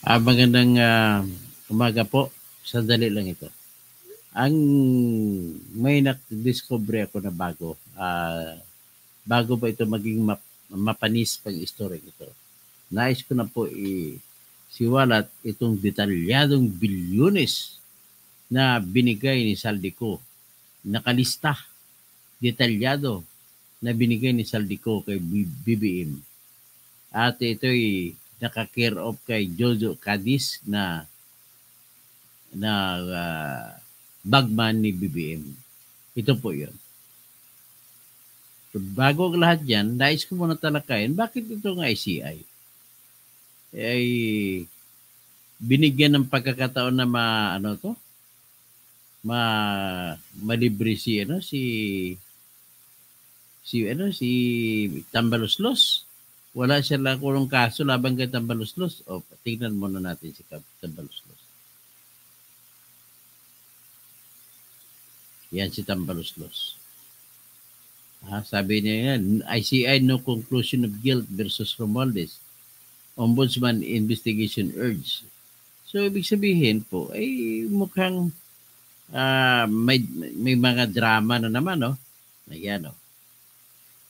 Magandang umaga po. Sandali lang ito. Ang may na-discover ako na bago. Bago ba ito maging mapanis pang story ito. Nais ko na po siwalat itong detalyadong bilyones na binigay ni Saldico. Nakalista, detalyado na binigay ni Saldico kay BBM. At ito'y naka-care of kay Jojo Cadiz na bagman ni BBM. Ito po yun. So, bago ang lahat yan, nais ko muna talakayin, bakit itong ICI ay binigyan ng pagkakataon na malibre si Tambaloslos. Wala siya lang kulong kaso laban kay Tambaloslos. O, tingnan muna natin si Tambaloslos. Yan si Tambaloslos. Sabi niya yan, ICI no conclusion of guilt versus Romualdez. Ombudsman investigation urge. So, ibig sabihin po, ay mukhang may mga drama na naman, no? Ayan, no?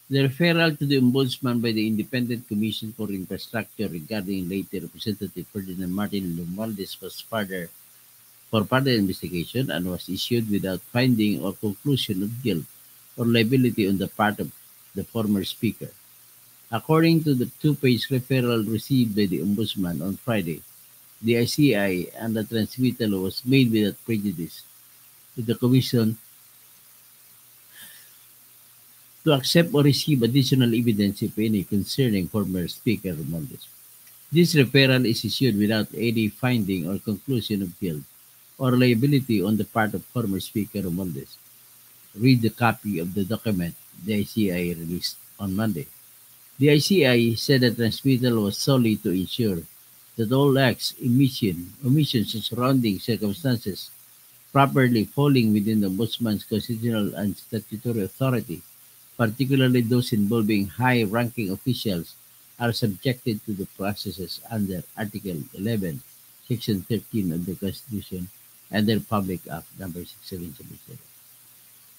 The referral to the Ombudsman by the Independent Commission for Infrastructure regarding later Representative Ferdinand Martin Romualdez was for further investigation and was issued without finding or conclusion of guilt or liability on the part of the former speaker. According to the two-page referral received by the Ombudsman on Friday, the ICI and the transmittal was made without prejudice to the Commission to accept or receive additional evidence, if any, concerning former Speaker Romualdez. This referral is issued without any finding or conclusion of guilt or liability on the part of former Speaker Romualdez. Read the copy of the document the ICI released on Monday. The ICI said the transmittal was solely to ensure that all acts, omissions, and surrounding circumstances properly falling within the Ombudsman's constitutional and statutory authority, particularly those involving high-ranking officials, are subjected to the processes under Article 11, Section 13 of the Constitution and the Republic Act number 6777.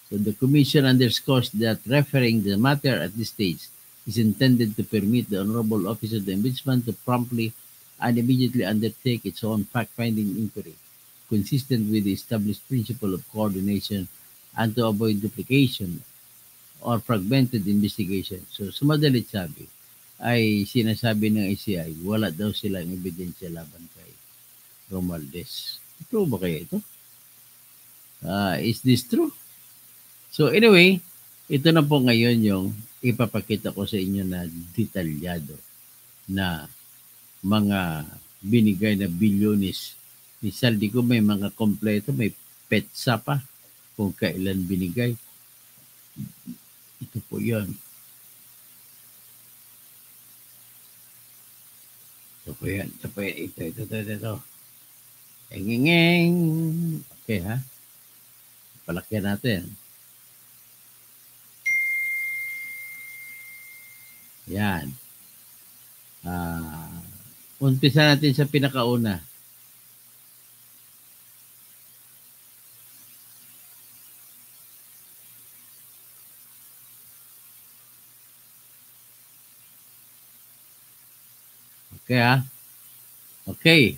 So the Commission underscores that referring the matter at this stage is intended to permit the Honorable Office of the Ombudsman to promptly and immediately undertake its own fact-finding inquiry, consistent with the established principle of coordination and to avoid duplication or fragmented investigation. So, sumadalit sabi, ay sinasabi ng ICI, wala daw silang ebidensya laban kay Romualdez. True ba kaya ito? Is this true? So, anyway, ito na po ngayon yung ipapakita ko sa inyo na detalyado na mga binigay na bilyones ni Saldico. May mga kompleto, may petsa pa kung kailan binigay. Ito po yun. Ito po yan. Ito po yan. Ito. Engengeng. Okay, ha? Palakyan natin. Yan. Umpisa natin sa pinakauna. Okay, ha? Okay.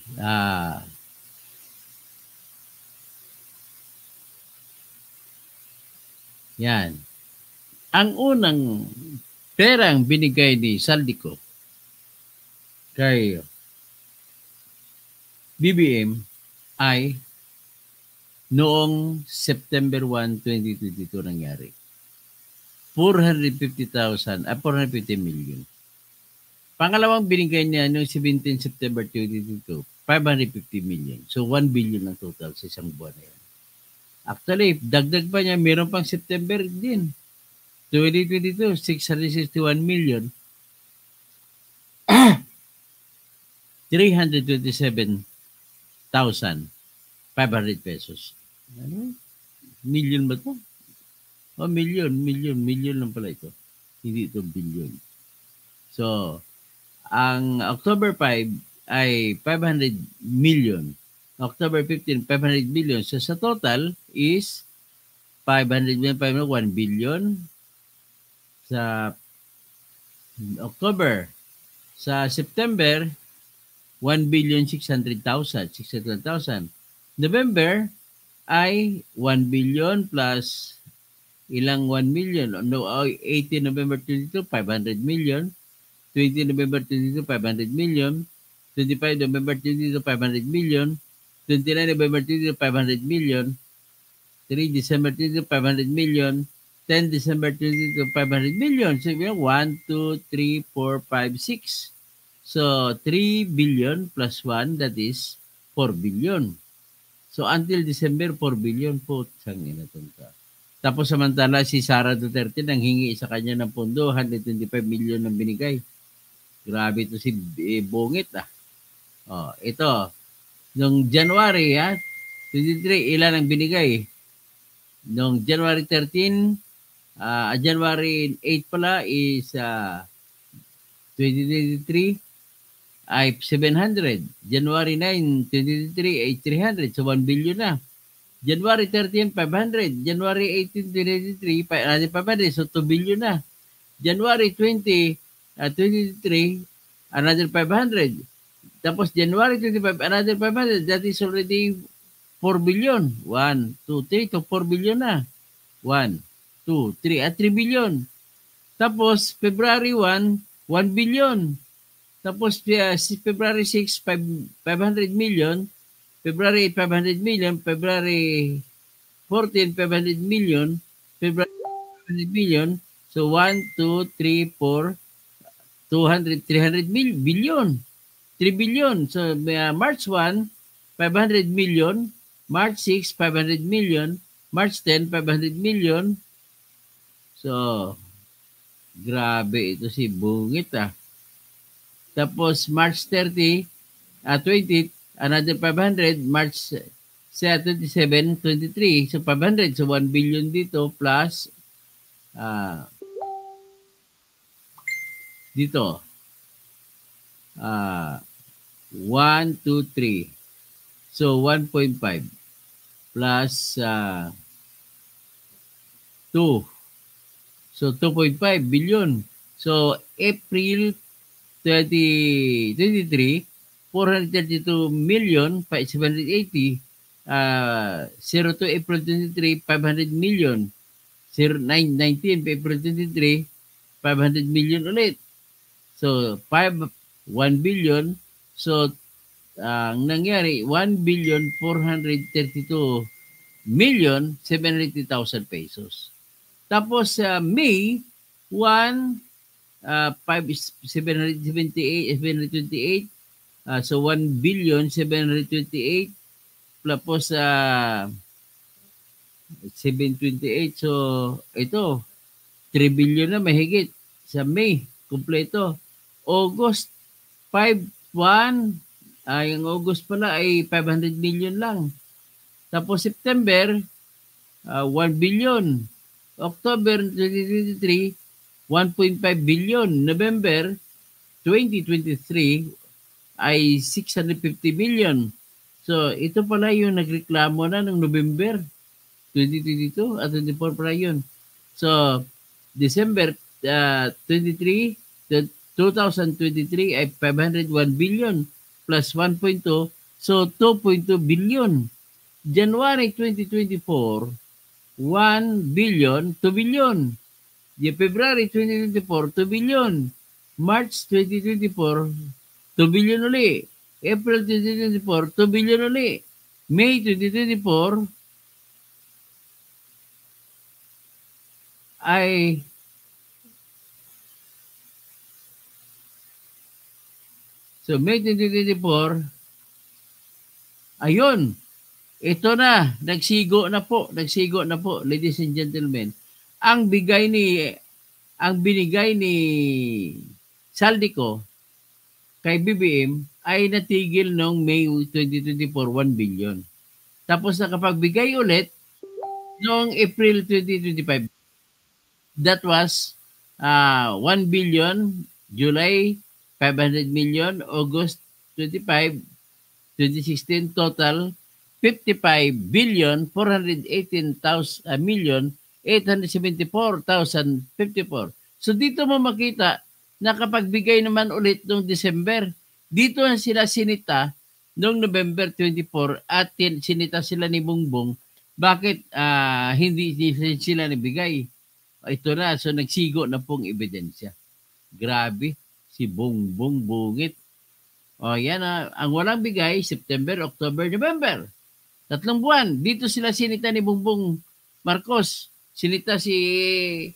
Yan. Ang unang perang binigay ni Saldico kay BBM ay noong September 1, 2022 nangyari. 450 million. Pangalawang binigay niya noong 17 September 2022, 550 million. So 1 billion ang total sa isang buwan na yan. Actually, dagdag pa niya, meron pang September din. 2022, 661 million. 327,500 pesos. Ano? Million ba ito? Million lang pala ito. Hindi ito billion. So, ang October 5, ay 500 million. October 15, 500 million. So sa total is 500 million, 1 billion sa October. Sa September, 1,600,000. November ay 1 billion plus ilang 1 million. No, 18 November 22, 500 million. 20 November 22, 500 million. 25 November 22, 500 million. 29 November 22, 500 million. 3 December 22, 500 million. 10 December 22, 500 million. So, 1, 2, 3, 4, 5, 6. So, 3 billion plus 1, that is 4 billion. So, until December, 4 billion po. Sangin na ka. Tapos samantala si Sara Duterte nang hingi sa kanya ng pondo, 125 million ang binigay. Grabe to si Bungit ah. Oh, ito. Noong January 23, ilan ang binigay? Noong January 13, January 8 pala is 2023 ay 700. January 9, 2023 ay 300. So 1 billion na. January 13, 500. January 18, 2023, 500. So 2 billion na. January 20, 2023, another 500. Tapos January 25, another 500. That is already 4 billion. 1, 2, 3 to 4 billion na. 1, 2, 3, 3 billion. Tapos February 1, 1 billion. Tapos February 6, 500 million. February 8, 500 million. February 14, 500 million. February 500 million. So 1, 2, 3, 4, 200, 300 billion. 3 billion. So March 1, 500 million. March 6, 500 million. March 10, 500 million. So, grabe ito si Bungit ah. Tapos March 30, 20, another 500. March 27, 23. So 500. So 1 billion dito plus dito. 1, 2, 3. So 1.5 plus 2. So 2.5 billion. So April 2023, 432 million, 780. 0 to April 23, 500 million. 19 April 23, 500 million ulit. So 1 billion. So ang nangyari, 1 billion 432 million 780,000 pesos. Tapos May 1, 728, so 1 billion 728 plus 728. So ito 3 billion na mahigit sa May kumpleto. August 5-1, yung August pala ay 500 million lang. Tapos September 1 billion. October 2023 1.5 billion. November 2023 ay 650 million. So ito pala yung nagreklamo na ng November 2022 at 24 pala yun. So December 23, 2023 ay 501 billion plus 1.2, so 2.2 billion. January 2024, 1 billion, 2 billion. February 2024, 2 billion. March 2024, 2 billion uli. April 2024, 2 billion uli. May 2024 ay so May 2024, ayun, ito na, nagsigo na po, ladies and gentlemen. Ang binigay ni Saldico kay BBM ay natigil noong May 2024, 1 billion. Tapos nakapagbigay ulit noong April 2025. That was 1 billion, July 500 million, August 25, 2016 total 55,418,874,054. So dito mo makita na kapag bigay naman ulit noong December, dito na sila sinita noong November 24 at sinita sila ni Bongbong. Bakit hindi sila nabigay? Ito na, so nagsigo na pong ebidensya. Grabe, si Bongbong bungit. O yan ang walang bigay, September, October, November. 3 buwan. Dito sila sinita ni Bongbong Marcos. Sinita si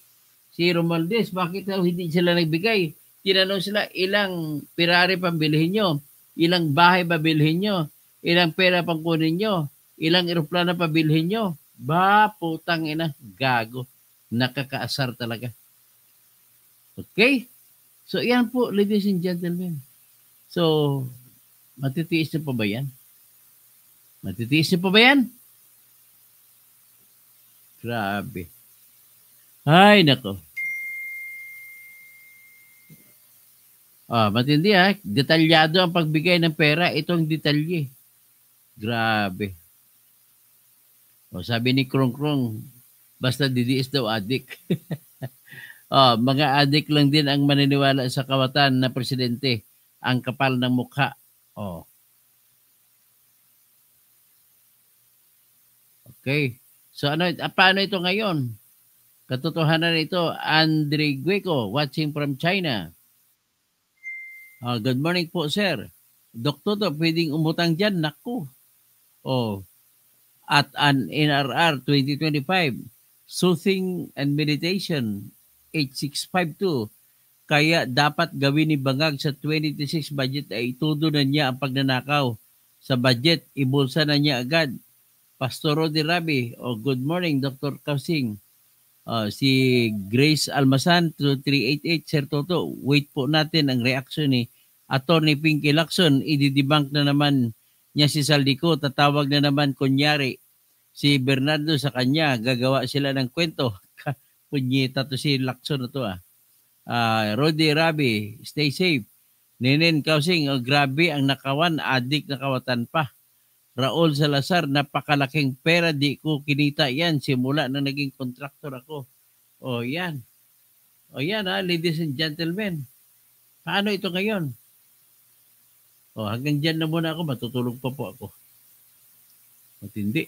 Romualdez. Bakit hindi sila nagbigay? Tinanong sila, ilang Ferrari pambilihin nyo? Ilang bahay pabilhin nyo? Ilang pera pangkunin nyo? Ilang eroplano pabilhin nyo? Ba, putang ina, gago. Nakakaasar talaga. Okay? So, yan po, ladies and gentlemen. So, matitiis na pa ba yan? Matitiis na pa ba yan? Grabe. Ay, nako. Matindi ha. Detalyado ang pagbigay ng pera. Itong detalye. Grabe. Sabi ni Krong Krong, basta didiis daw adik. Mga adik lang din ang maniniwala sa kawatan na presidente. Ang kapal ng mukha. Okay. So paano ito ngayon? Katotohanan ito, Andre Gueco, watching from China. Good morning po, sir. Doktor to, pwedeng umutang dyan. Naku. At an NRR 2025, Soothing and Meditation, 8652. Kaya dapat gawin ni Bangag sa 2026 budget ay itudo na niya ang pagnanakaw. Sa budget, ibulsa na niya agad. Pastor Rodi Rabi, good morning, Dr. Kausing. Si Grace Almasan, 2388, Sir Toto, wait po natin ang reaction ni Attorney Pinky Lacson. Ididebunk na naman niya si Saldico, tatawag na naman kunyari si Bernardo sa kanya, gagawa sila ng kwento. Punyeta to si Lacson na to Rodi Rabi, stay safe. Nenen Kausing, grabe ang nakawan, adik na kawatan pa. Raul Salazar, napakalaking pera, di ko kinita yan simula na naging contractor ako. Yan. Yan ladies and gentlemen. Paano ito ngayon? Hanggang dyan na muna ako, matutulog pa po ako. Matindi.